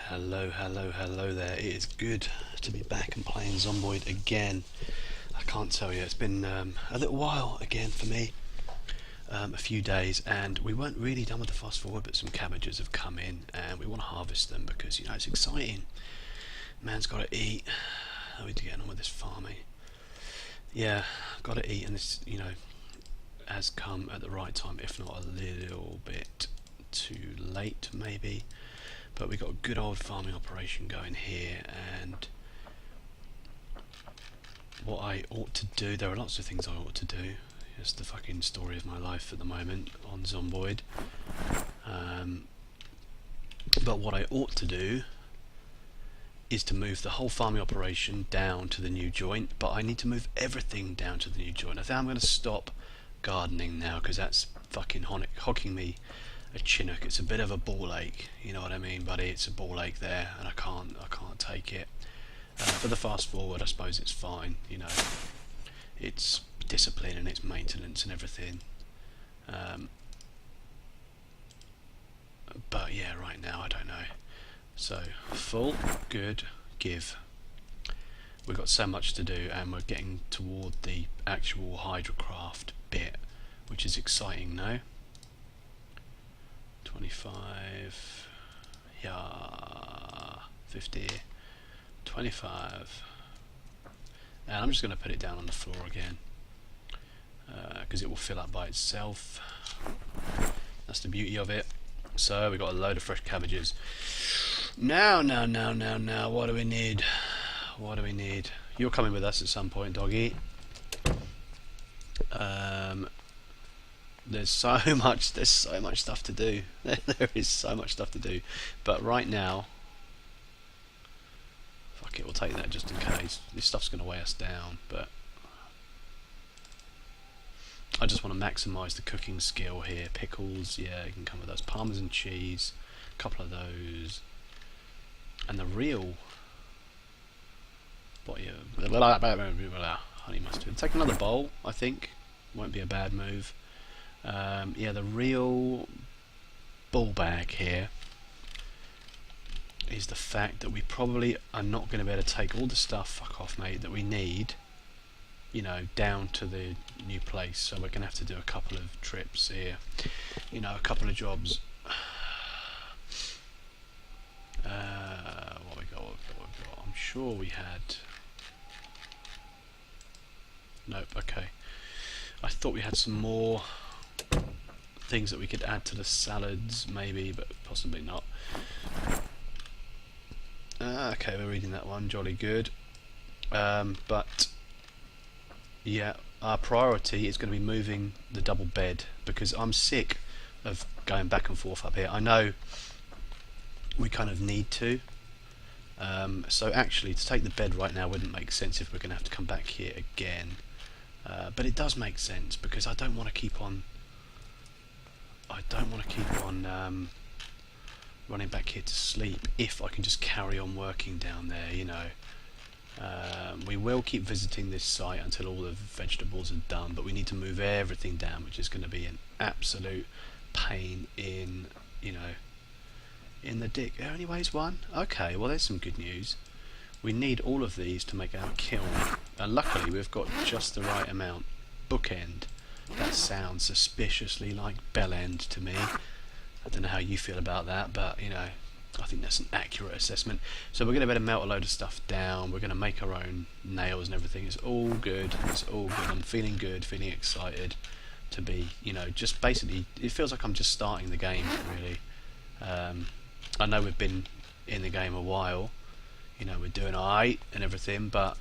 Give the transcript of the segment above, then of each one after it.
Hello there. It is good to be back and playing Zomboid again. I can't tell you, it's been a little while again for me, a few days, and we weren't really done with the fast forward, but some cabbages have come in and we want to harvest them because, you know, it's exciting. Man's got to eat. I need to get on with this farming. Yeah, got to eat, and this, you know, has come at the right time, if not a little bit too late maybe. But we got a good old farming operation going here, and what I ought to do, there are lots of things I ought to do. It's the fucking story of my life at the moment on Zomboid. But what I ought to do is to move the whole farming operation down to the new joint, but I need to move everything down to the new joint. I think I'm going to stop gardening now because that's fucking hocking me a chinook. It's a bit of a ball ache, you know what I mean, buddy? It's a ball ache there, and I can't take it. For the fast forward, I suppose it's fine, you know. It's discipline and it's maintenance and everything. But yeah, right now I don't know. So full, good, give. We've got so much to do, and we're getting toward the actual Hydrocraft bit, which is exciting now. 25, yeah, 50, 25, and I'm just going to put it down on the floor again because it will fill up by itself. That's the beauty of it. So we got a load of fresh cabbages. Now, what do we need? What do we need? You're coming with us at some point, doggy. There's so much stuff to do. There is so much stuff to do. But right now, fuck it, we'll take that just in case. This stuff's going to weigh us down, but I just want to maximise the cooking skill here. Pickles, yeah, you can come with us. Parmesan cheese, a couple of those, and the real, what, yeah, honey mustard. Take another bowl, I think. Won't be a bad move. Yeah, the real ball bag here is the fact that we probably are not going to be able to take all the stuff, fuck off mate, that we need, you know, down to the new place. So we're going to have to do a couple of trips here, you know, a couple of jobs. What we got? I'm sure we had, nope, okay. I thought we had some more things that we could add to the salads maybe, but possibly not. Okay, we're reading that one, jolly good. But yeah, our priority is going to be moving the double bed because I'm sick of going back and forth up here. I know we kind of need to. So actually to take the bed right now wouldn't make sense if we're going to have to come back here again. But it does make sense because I don't want to keep on running back here to sleep if I can just carry on working down there, you know. We will keep visiting this site until all the vegetables are done, but we need to move everything down, which is going to be an absolute pain in, you know, in the dick. There only weighs one? Okay, well there's some good news. We need all of these to make our kiln, and luckily we've got just the right amount. Bookend. That sounds suspiciously like bell end to me. I don't know how you feel about that, but you know, I think that's an accurate assessment. So we're going to be able to melt a load of stuff down. We're going to make our own nails and everything. It's all good. It's all good. I'm feeling good, feeling excited to be, you know, just basically, it feels like I'm just starting the game, really. I know we've been in the game a while. You know, we're doing alright and everything, but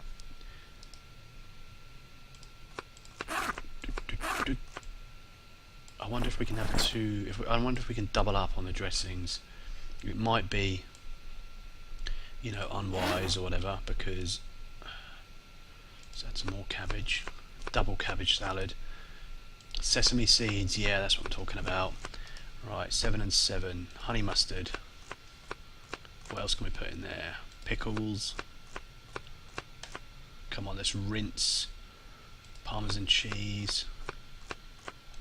I wonder if we can have two. I wonder if we can double up on the dressings. It might be, you know, unwise or whatever, because let's add some more cabbage. Double cabbage salad. Sesame seeds, yeah, that's what I'm talking about. Right, 7 and 7. Honey mustard. What else can we put in there? Pickles. Come on, let's rinse. Parmesan cheese.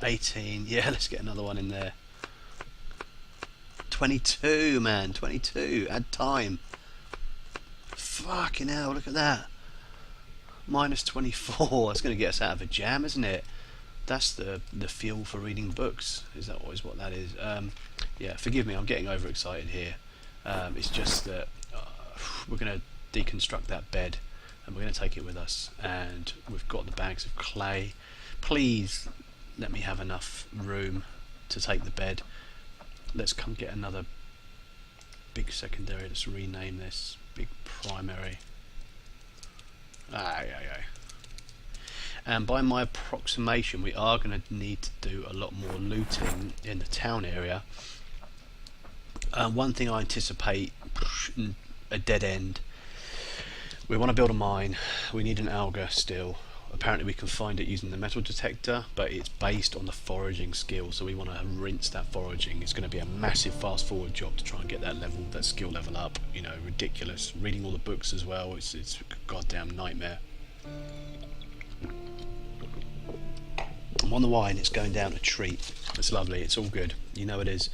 18. Yeah, let's get another one in there. 22, man. 22. Add time. Fucking hell, look at that. Minus 24. That's going to get us out of a jam, isn't it? That's the fuel for reading books. Is that always what that is? Yeah, forgive me, I'm getting overexcited here. It's just that we're going to deconstruct that bed and we're going to take it with us. And we've got the bags of clay. Please let me have enough room to take the bed. Let's come get another big secondary. Let's rename this big primary. And by my approximation, we are going to need to do a lot more looting in the town area. One thing I anticipate, a dead end. We want to build a mine. We need an auger still. Apparently we can find it using the metal detector, but it's based on the foraging skill, so we want to rinse that foraging. It's going to be a massive fast forward job to try and get that level, that skill level up. You know, ridiculous. Reading all the books as well, it's a goddamn nightmare. I'm on the wine, it's going down a treat. It's lovely, it's all good, you know it is.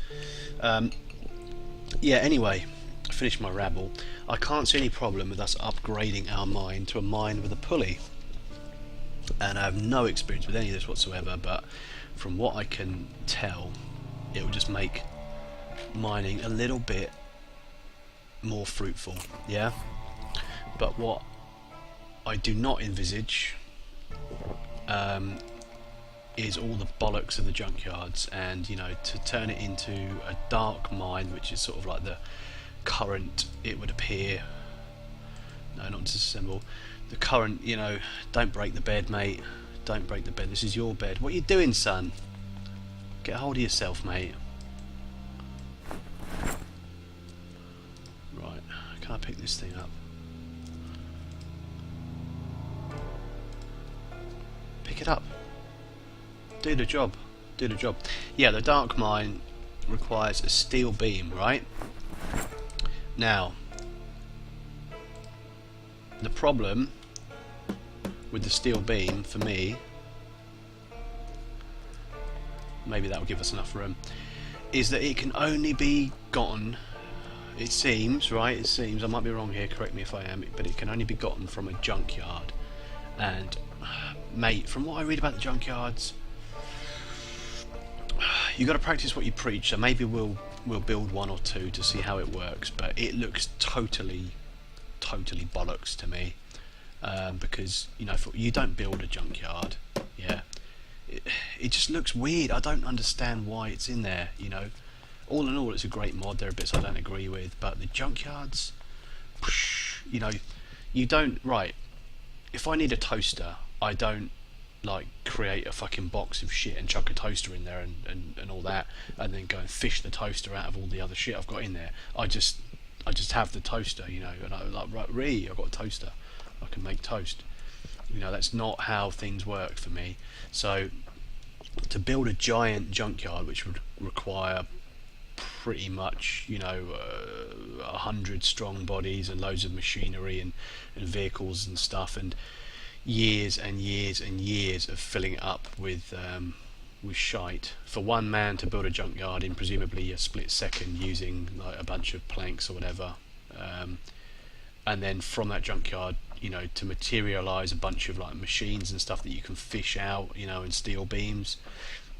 Yeah, anyway, I finished my rabble. I can't see any problem with us upgrading our mine to a mine with a pulley. And I have no experience with any of this whatsoever, but from what I can tell, it will just make mining a little bit more fruitful, yeah? But what I do not envisage is all the bollocks of the junkyards, and you know, to turn it into a dark mine, which is sort of like the current, it would appear, no, not disassemble, the current, you know, don't break the bed, mate, don't break the bed, this is your bed. What are you doing, son? Get a hold of yourself, mate. Right, can I pick this thing up? Pick it up. Do the job. Do the job. Yeah, the dark mine requires a steel beam, right? Now, the problem with the steel beam for me, maybe that will give us enough room, is that it can only be gotten, it seems, right? It seems, I might be wrong here, correct me if I am, but it can only be gotten from a junkyard. And, mate, from what I read about the junkyards, you got to practice what you preach. So maybe we'll build one or two to see how it works. But it looks totally bollocks to me, because you know, you don't build a junkyard. Yeah, it just looks weird. I don't understand why it's in there. You know, all in all, it's a great mod. There are bits I don't agree with, but the junkyards, you know, you don't, right. If I need a toaster, I don't like create a fucking box of shit and chuck a toaster in there and all that, and then go and fish the toaster out of all the other shit I've got in there. I just have the toaster, you know, and I like, right, I've got a toaster, I can make toast. You know, that's not how things work for me. So to build a giant junkyard, which would require pretty much, you know, 100 strong bodies and loads of machinery and vehicles and stuff, and years and years and years of filling it up with shite for one man to build a junkyard in presumably a split second using like a bunch of planks or whatever, and then from that junkyard, you know, to materialize a bunch of like machines and stuff that you can fish out, you know, and steel beams.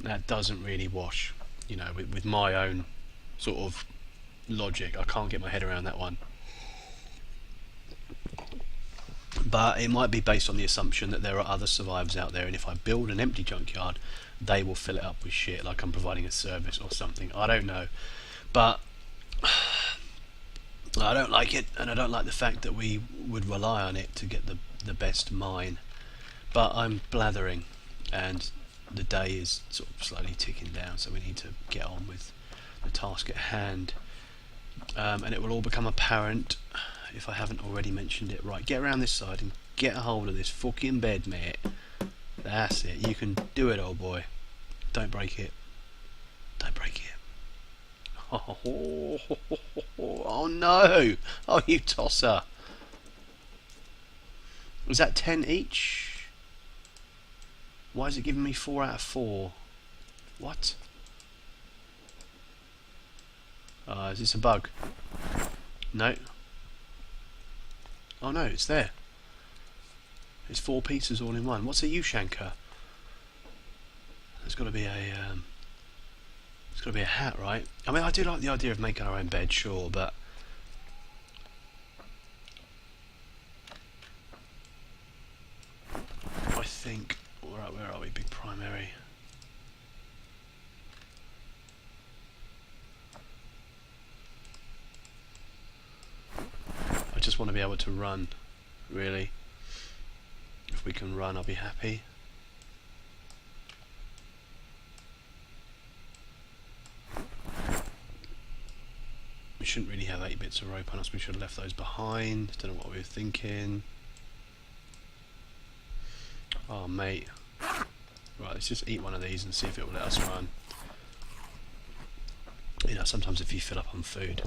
That doesn't really wash, you know, with my own sort of logic. I can't get my head around that one. But it might be based on the assumption that there are other survivors out there, and if I build an empty junkyard, they will fill it up with shit, like I'm providing a service or something. I don't know. But I don't like it, and I don't like the fact that we would rely on it to get the best mine. But I'm blathering, and the day is sort of slowly ticking down, so we need to get on with the task at hand. And it will all become apparent if I haven't already mentioned it. Right, get around this side and get a hold of this fucking bed, mate. That's it. You can do it, old boy. Don't break it. Don't break it. Oh no! Oh, you tosser. Was that 10 each? Why is it giving me 4 out of 4? What? Is this a bug? No. Oh no, it's there. It's 4 pieces all in one. What's a U-shanker? There's got to be a it's got to be a hat, right? I mean, I do like the idea of making our own bed, sure, but I think where are we? Big primary. I just want to be able to run, really. If we can run, I'll be happy. We shouldn't really have 8 bits of rope on us, we should have left those behind. Don't know what we were thinking. Oh mate. Right, let's just eat one of these and see if it will let us run. You know, sometimes if you fill up on food,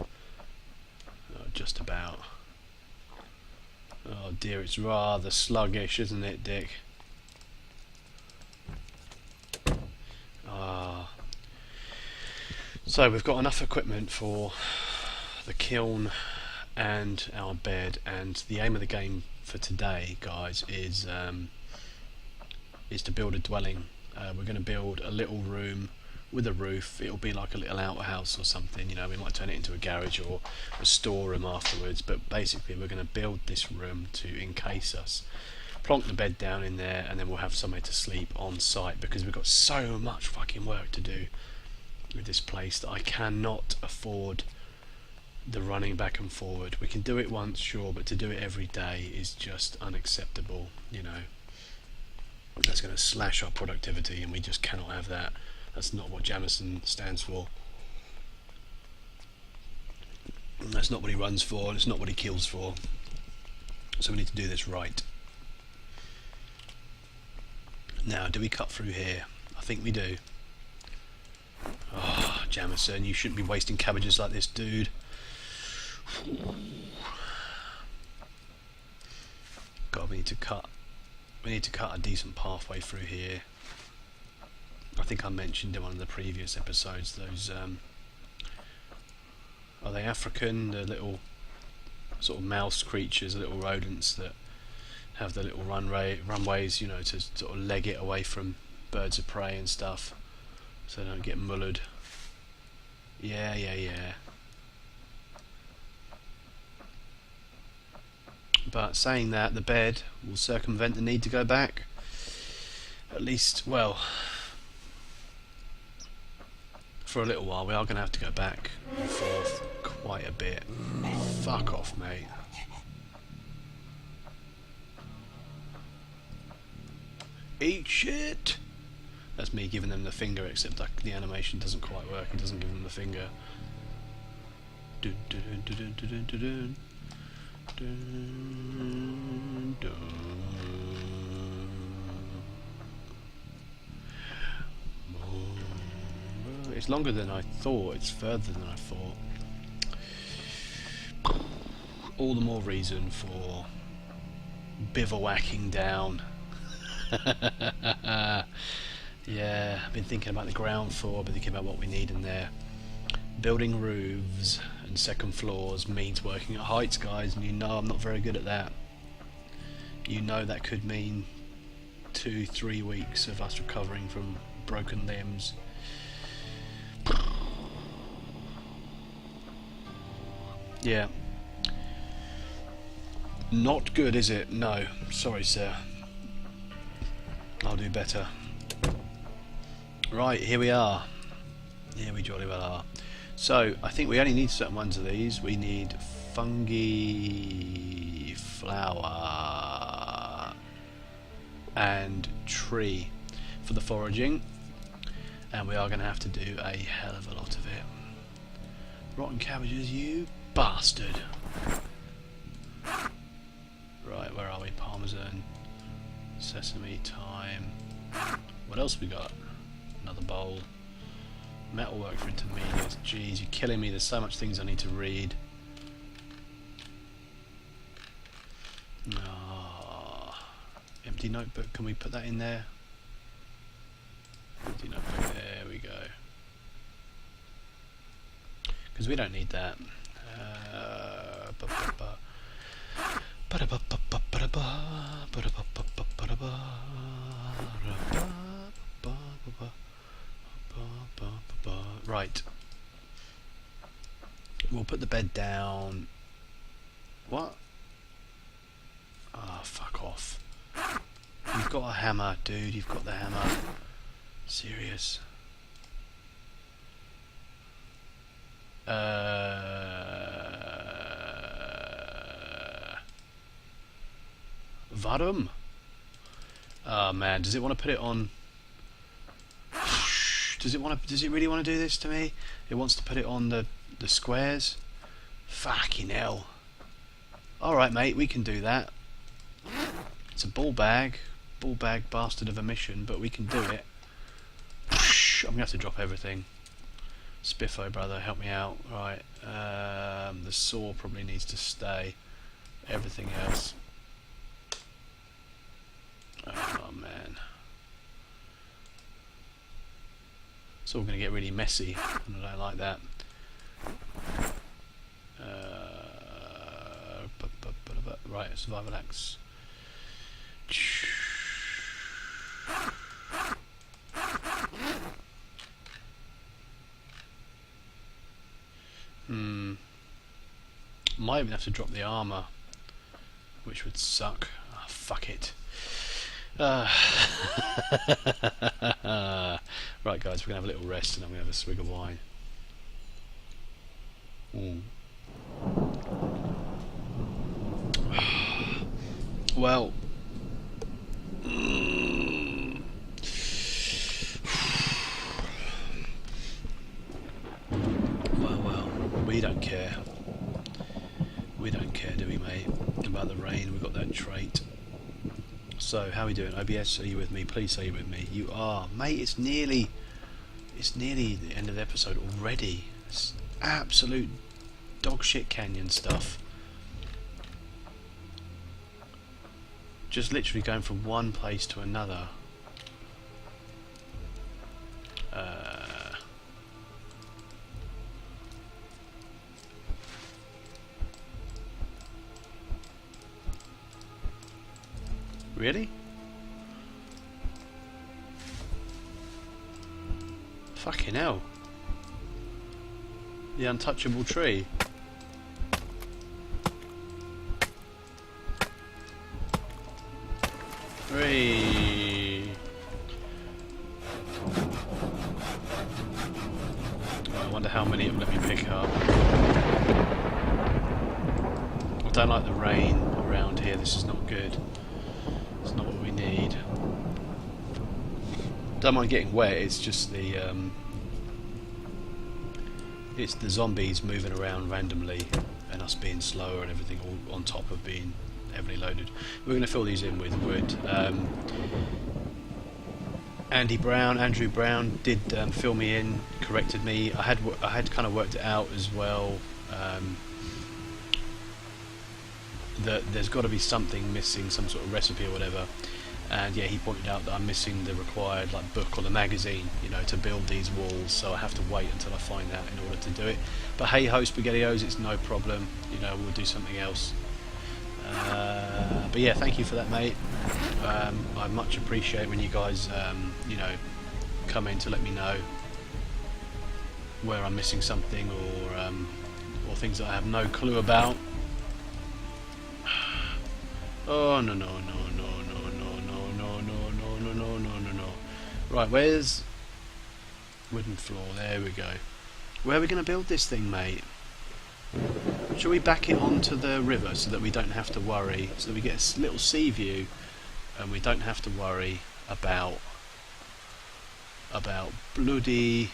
just about. Oh dear, it's rather sluggish, isn't it, Dick? Ah. So we've got enough equipment for the kiln and our bed, and the aim of the game for today, guys, is to build a dwelling. We're going to build a little room with a roof. It'll be like a little outhouse or something, you know. We might turn it into a garage or a storeroom afterwards, but basically we're going to build this room to encase us, plonk the bed down in there, and then we'll have somewhere to sleep on site, because we've got so much fucking work to do with this place that I cannot afford the running back and forward. We can do it once, sure, but to do it every day is just unacceptable, you know. That's going to slash our productivity, and we just cannot have that. That's not what Jamison stands for. And that's not what he runs for, and it's not what he kills for. So we need to do this right. Now, do we cut through here? I think we do. Oh, Jamison, you shouldn't be wasting cabbages like this, dude. God, we need to cut a decent pathway through here. I think I mentioned in one of the previous episodes those are they African, the little sort of mouse creatures, the little rodents that have the little runways, you know, to sort of leg it away from birds of prey and stuff, so they don't get mullered. Yeah. But saying that, the bed will circumvent the need to go back. At least, well, for a little while. We are going to have to go back and forth quite a bit. Fuck off, mate. Eat shit! That's me giving them the finger, except the animation doesn't quite work. It doesn't give them the finger. Dun, dun, dun, dun, dun, dun, dun. Dun, dun. It's longer than I thought. It's further than I thought. All the more reason for bivouacking down. Yeah, I've been thinking about the ground floor. I've been thinking about what we need in there. Building roofs and second floors means working at heights, guys, and you know I'm not very good at that. You know that could mean 2-3 weeks of us recovering from broken limbs. Yeah. Not good, is it? No. Sorry, sir. I'll do better. Right, here we are. Here we jolly well are. So, I think we only need certain ones of these. We need fungi, flower, and tree for the foraging. And we are going to have to do a hell of a lot of it. Rotten cabbages, you bastard. Right, where are we? Parmesan, sesame, thyme. What else we got? Another bowl. Metalwork for intermediates. Jeez, you're killing me. There's so much things I need to read. Oh, empty notebook. Can we put that in there? Empty notebook. There we go. Because because we don't need that. Right. We'll put the bed down. What? Ah, oh, fuck off. You've got a hammer, dude. You've got the hammer. Serious. Varum? Oh man, does it want to put it on? Does it really want to do this to me? It wants to put it on the squares? Fucking hell. Alright mate, we can do that. It's a ball bag bastard of a mission, but we can do it. I'm gonna have to drop everything. Spiffo brother, help me out. Right, the saw probably needs to stay. Everything else. Oh man. It's all gonna get really messy, and I don't like that. Right, survival axe. Might even have to drop the armour, which would suck. Oh, fuck it. Right guys, we're going to have a little rest and I'm going to have a swig of wine. Well, well, we don't care. We don't care, do we, mate? About the rain, we've got that trait. So, how are we doing? OBS, are you with me? Please say you're with me. You are. Mate, it's nearly the end of the episode already. It's absolute dogshit canyon stuff. Just literally going from one place to another. Really? Fucking hell. The untouchable tree. Three. I wonder how many it will let me pick up. I don't like the rain around here, this is not good. It's not what we need. Don't mind getting wet, it's just the zombies moving around randomly and us being slower and everything, all on top of being heavily loaded. We're going to fill these in with wood. Andrew Brown did fill me in, corrected me. I had kind of worked it out as well. That there's got to be something missing, some sort of recipe or whatever. And yeah, he pointed out that I'm missing the required book or the magazine, you know, to build these walls. So I have to wait until I find that in order to do it. But hey ho, SpaghettiOs, it's no problem. You know, we'll do something else. But yeah, thank you for that, mate. I much appreciate when you guys, you know, come in to let me know where I'm missing something or things that I have no clue about. Oh no no no no no no no no no no no no no no no. Right, where's wooden floor? There we go. Where are we going to build this thing, mate? Shall we back it onto the river so that we don't have to worry, so that we get a little sea view and we don't have to worry about bloody,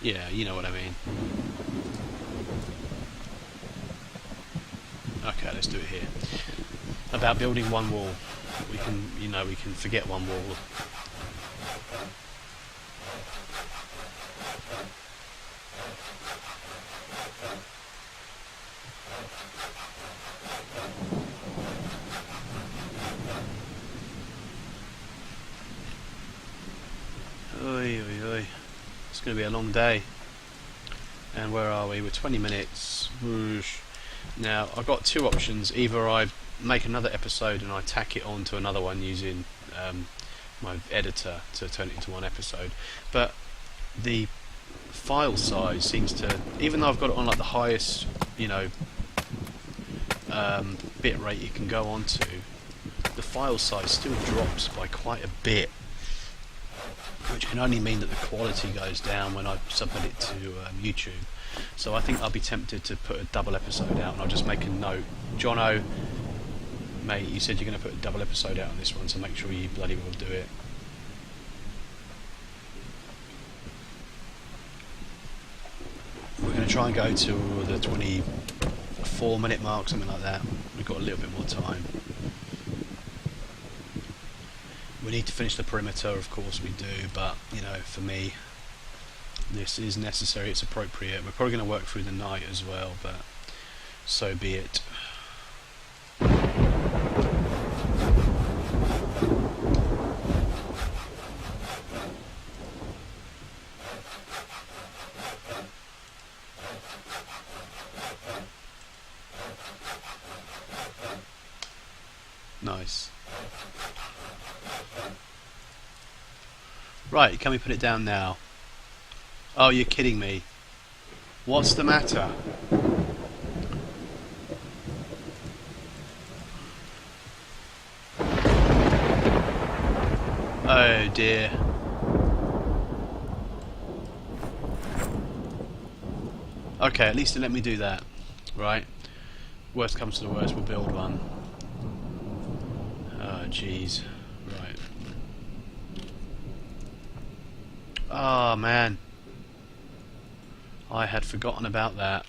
yeah, you know what I mean. Okay, let's do it here. About building one wall. We can, you know, we can forget one wall. Oi, oi, oi. It's going to be a long day. And where are we? We're 20 minutes. Whoosh. Now, I've got two options. Either I make another episode and I tack it on to another one using my editor to turn it into one episode. But the file size seems to, even though I've got it on like the highest, you know, bit rate you can go on to, the file size still drops by quite a bit, which can only mean that the quality goes down when I submit it to YouTube. So I think I'll be tempted to put a double episode out, and I'll just make a note. Jonno, mate, you said you're going to put a double episode out on this one, so make sure you bloody well do it. We're going to try and go to the 24-minute mark, something like that. We've got a little bit more time. We need to finish the perimeter, of course we do, but, you know, for me, this is necessary, it's appropriate. We're probably going to work through the night as well, but so be it. Nice. Right, can we put it down now? Oh, you're kidding me. What's the matter? Oh dear. Okay, at least it let me do that. Right. Worst comes to the worst, we'll build one. Oh jeez. Right. Oh man. I had forgotten about that.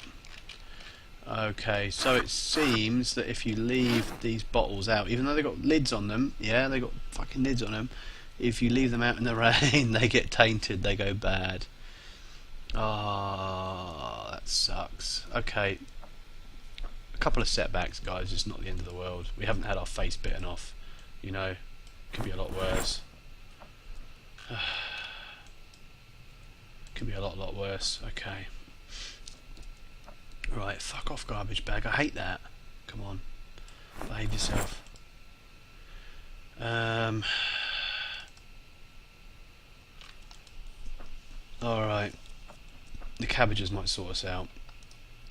Okay, so it seems that if you leave these bottles out, even though they've got lids on them, yeah, they've got fucking lids on them, if you leave them out in the rain, they get tainted, they go bad. Ah, that sucks. Okay. A couple of setbacks, guys, it's not the end of the world. We haven't had our face bitten off, you know. Could be a lot worse. Could be a lot worse. Okay. Right, fuck off, garbage bag. I hate that. Come on. Behave yourself. Alright. The cabbages might sort us out.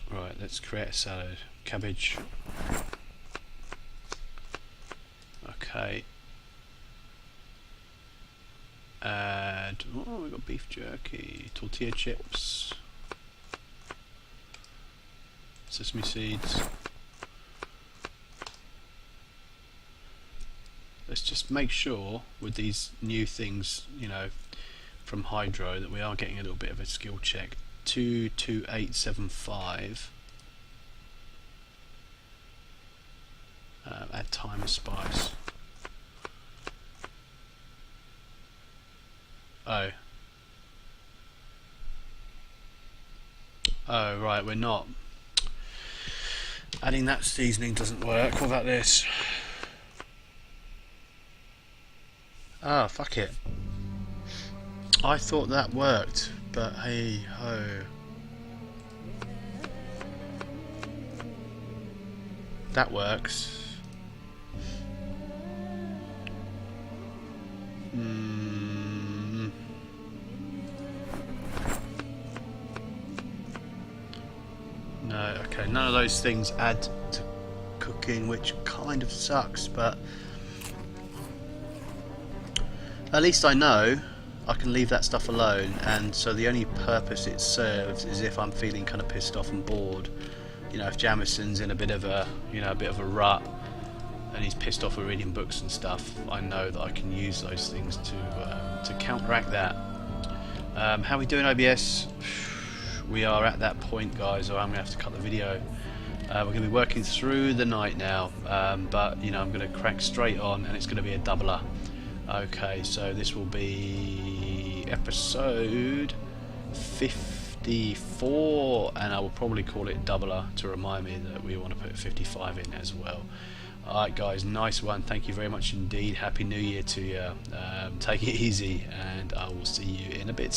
Right, let's create a salad. Cabbage. Okay. Add. Oh, we've got beef jerky. Tortilla chips. Sesame seeds. Let's just make sure with these new things, you know, from Hydro, that we are getting a little bit of a skill check. 22875. Add thyme and spice. Oh. Oh, right, we're not. Adding that seasoning doesn't work. What about this? Ah, fuck it. I thought that worked, but hey ho. That works. No, okay, none of those things add to cooking, which kind of sucks, but at least I know I can leave that stuff alone, and so the only purpose it serves is if I'm feeling kind of pissed off and bored. You know, if Jamison's in a bit of a, you know, a bit of a rut and he's pissed off with reading books and stuff, I know that I can use those things to counteract that. How are we doing, OBS? We are at that point, guys, or I'm going to have to cut the video. We're going to be working through the night now, but, you know, I'm going to crack straight on, and it's going to be a doubler. Okay, so this will be episode 54, and I will probably call it doubler to remind me that we want to put 55 in as well. Alright guys, nice one, thank you very much indeed, Happy New Year to you, take it easy, and I will see you in a bit.